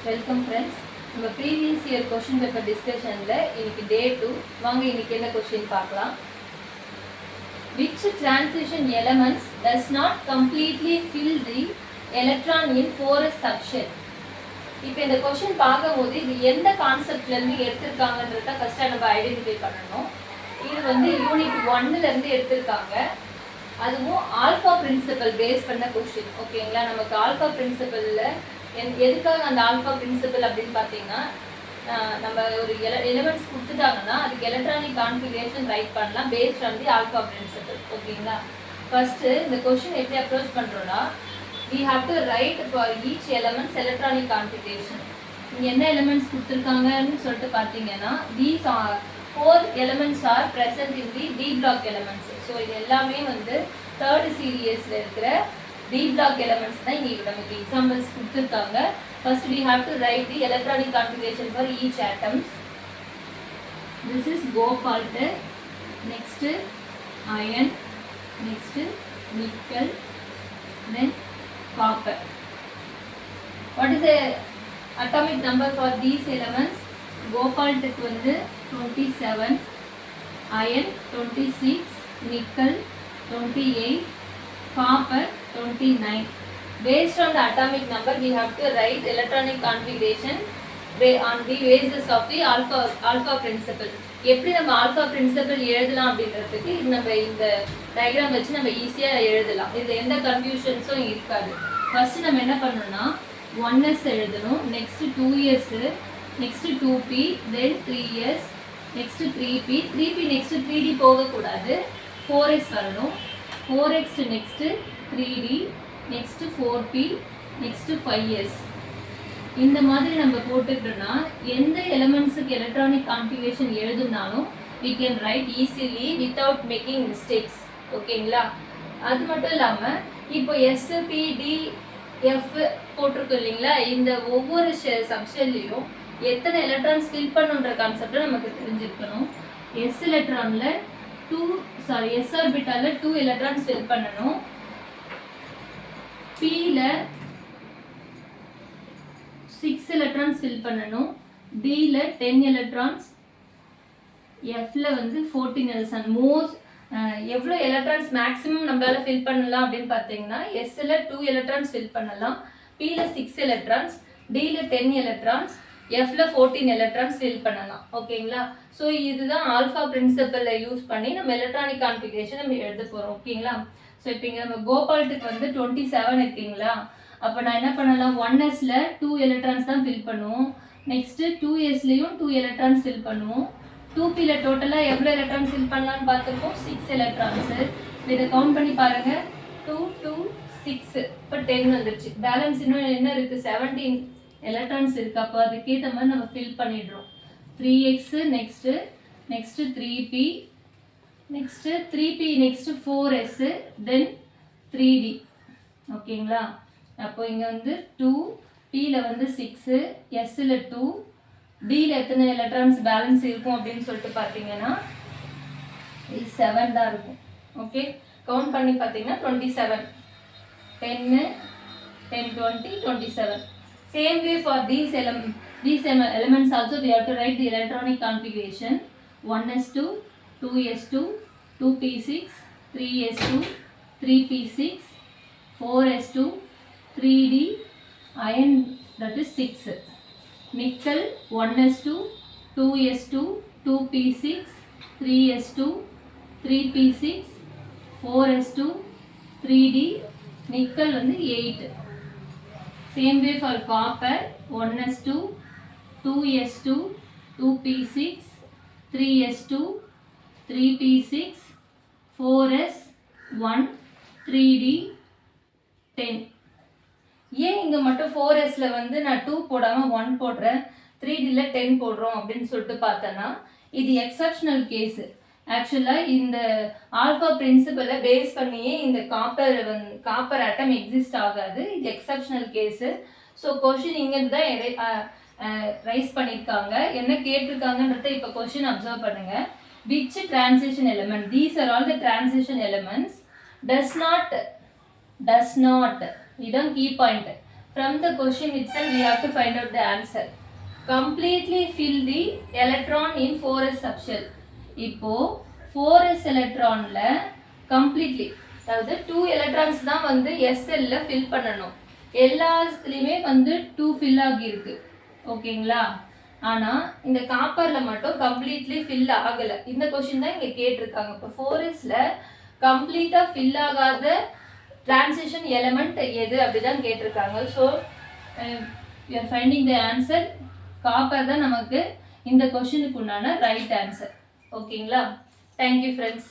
Welcome friends. நம்ம previous year question paper டிஸ்கஷனில் இன்னைக்கு டே 2. வாங்க இன்னைக்கு என்ன கொஷின் பார்க்கலாம். Which transition elements does not completely fill the electron in 4s subshell? இப்போ இந்த கொஷின் பார்க்கும்போது இது எந்த கான்செப்ட்லேருந்து எடுத்திருக்காங்கன்றத ஃபஸ்ட்டாக நம்ம ஐடென்டிஃபை பண்ணணும். இது வந்து யூனிட் 1லேருந்து எடுத்திருக்காங்க. அதுவும் ஆல்ஃபா பிரின்சிபல் பேஸ் பண்ண கொஷின். ஓகேங்களா, நமக்கு ஆல்ஃபா பிரின்சிபலில் எதுக்காக அந்த ஆல்ஃபா பிரின்சிபல் அப்படின்னு பார்த்தீங்கன்னா, நம்ம ஒரு எலிமெண்ட்ஸ் கொடுத்துட்டாங்கன்னா அதுக்கு எலக்ட்ரானிக் கான்ஃபிகரேஷன் ரைட் பண்ணலாம் based on the alpha principle. ஓகேங்களா, ஃபஸ்ட்டு இந்த கொஷின் எப்படி அப்ரோச் பண்ணுறோன்னா, we have to write for each elements electronic configuration. இங்கே என்ன எலிமெண்ட்ஸ் கொடுத்துருக்காங்கன்னு சொல்லிட்டு பார்த்தீங்கன்னா, these are 4 elements are present in the D block elements. So இது எல்லாமே வந்து தேர்ட் சீரியஸில் இருக்கிற D block elements தான் இங்கே நமக்கு எக்ஸாம்பிள்ஸ் கொடுத்துருக்காங்க. First we have to write the electronic configuration for each atoms. This is cobalt, next iron, next nickel, then copper. What is the atomic number for these elements? Cobalt க்கு வந்து 27, iron 26, nickel 28, copper 29. Based on the atomic number, we have to write electronic configuration on the basis of the alpha principle. எப்படி நம்ம alpha principal எழுதலாம் அப்படின்றதுக்கு நம்ம இந்த diagram வச்சு நம்ம ஈஸியாக எழுதலாம். இதில் எந்த கன்ஃபியூஷன்ஸும் இருக்காது. ஃபர்ஸ்ட் நம்ம என்ன பண்ணணும்னா 1s எழுதணும், நெக்ஸ்ட் 2s, நெக்ஸ்ட் 2p, தென் 3s, next 3p, 3p next 3d போகக்கூடாது, 4s வரணும், 4x next 3d, next 4p, next 5s. இந்த மாதிரி நம்ம போட்டுக்கிட்டோம்னா எந்த எலிமெண்ட்ஸுக்கு எலக்ட்ரானிக் கான்ஃபிகரேஷன் எழுதுனாலும் we can write easily without making mistakes. ஓகேங்களா, அது மட்டும் இல்லாமல் இப்போ SPDF போட்டிருக்கோம் இல்லைங்களா, இந்த ஒவ்வொரு சப்ஷெல்லையும் எத்தனை எலக்ட்ரான்ஸ் ஃபில் பண்ணுன்ற கான்செப்டை நமக்கு தெரிஞ்சிருக்கணும். S ஆர்பிட்டாலில் 2 எலக்ட்ரான்ஸ் ஃபில் பண்ணணும், Pல 6 எலக்ட்ரான்ஸ் ஃபில் பண்ணணும், Dல 10 எலக்ட்ரான்ஸ், Fல வந்து 14 எலக்ட்ரான்ஸ். எவ்வளோ எலக்ட்ரான்ஸ் மேக்ஸிமம் நம்மளால ஃபில் பண்ணலாம் அப்படின்னு பார்த்தீங்கன்னா, Sல 2 எலக்ட்ரான்ஸ் ஃபில் பண்ணலாம், Pல 6 எலக்ட்ரான்ஸ், Dல 10 எலக்ட்ரான்ஸ், Fல 14 எலக்ட்ரான்ஸ் ஃபில் பண்ணலாம். ஓகேங்களா, ஸோ இதுதான் ஆல்ஃபா பிரின்சிபலை யூஸ் பண்ணி நம்ம எலக்ட்ரானிக் கான்ஃபிகரேஷன் நம்ம எழுத போகிறோம். ஓகேங்களா, ஸோ இப்போ இங்கே நம்ம கோபால்ட்டுக்கு வந்து 27 இருக்குங்களா, அப்போ நான் என்ன பண்ணலாம், 1sல 2 எலக்ட்ரான்ஸ் தான் ஃபில் பண்ணுவோம், நெக்ஸ்ட்டு 2sலையும் 2 எலக்ட்ரான்ஸ் ஃபில் பண்ணுவோம், 2pல டோட்டலாக எவ்வளோ எலக்ட்ரான்ஸ் ஃபில் பண்ணலான்னு பார்த்துருக்கோம், 6 எலக்ட்ரான்ஸு. இதை கவுண்ட் பண்ணி பாருங்கள், 2, 2, 6, இப்போ 10 வந்துருச்சு. பேலன்ஸ் இன்னும் என்ன இருக்குது, 17 எலக்ட்ரான்ஸ் இருக்குது. அப்போ அதுக்கேற்ற மாதிரி நம்ம ஃபில் பண்ணிடுறோம். 3x next 3p, next 3p next 4s, தென் 3d. ஓகேங்களா, அப்போ இங்கே வந்து 2, Pல வந்து 6, Sல 2, Dல எத்தனை எலக்ட்ரான்ஸ் பேலன்ஸ் இருக்கும் அப்படின்னு சொல்லிட்டு பார்த்தீங்கன்னா 7 தான் இருக்கும். ஓகே, கவுண்ட் பண்ணி பார்த்தீங்கன்னா 27, 10, 10, 20, 27. Same way for these elements also we have to write the electronic configuration. 1s2, 2s2, 2p6, 3s2, 3p6, 4s2, 3d, iron that is 6, nickel 1s2, 2s2, 2p6, 3s2, 3p6, 4s2, 3d, nickel வந்து 8. Same way for copper, 1s2, 2s2, 2p6, 3s2, 3p6, 4s, 1, 3d, 10. ஏன் இங்கே மட்டும் 4sல வந்து நான் 2 போடாமல் 1 போடுறேன், 3dல 10 போடுறோம் அப்படின்னு சொல்லிட்டு பார்த்தோன்னா, இது எக்ஸப்ஷனல் கேஸு. ஆக்சுவலாக இந்த ஆல்ஃபா பிரின்சிபலை பேஸ் பண்ணியே இந்த காப்பர் ஆட்டம் எக்ஸிஸ்ட் ஆகாது. இது எக்ஸப்ஷனல் கேஸு. ஸோ கொஷின் இங்கேருந்து தான் ரைஸ் பண்ணியிருக்காங்க. என்ன கேட்டிருக்காங்கன்றத இப்போ கொஷின் அப்சர்வ் பண்ணுங்கள். Which transition element, these are all the transition elements, does not இதுதான் key point. from the question itself we have to find out the answer. Completely fill the electron in 4s subshell. இப்போ 4s எலக்ட்ரான்ல completely, அதாவது 2 electrons தான் வந்து s செல்ல fill பண்ணணும். எல்லாத்துலேயுமே வந்து 2 fill ஆகியிருக்கு. ஓகேங்களா? ஆனால் இந்த காப்பரில் மட்டும் கம்ப்ளீட்லி ஃபில் ஆகலை. இந்த கொஷின் தான் இங்கே கேட்டிருக்காங்க. இப்போ 4sல கம்ப்ளீட்டாக ஃபில் ஆகாத டிரான்சிஷன் எலமெண்ட் எது அப்படி தான் கேட்டிருக்காங்க. So we are finding the answer. Copper தான் நமக்கு இந்த கொஷினுக்கு உண்டான ரைட் ஆன்சர். ஓகேங்களா? Thank you friends.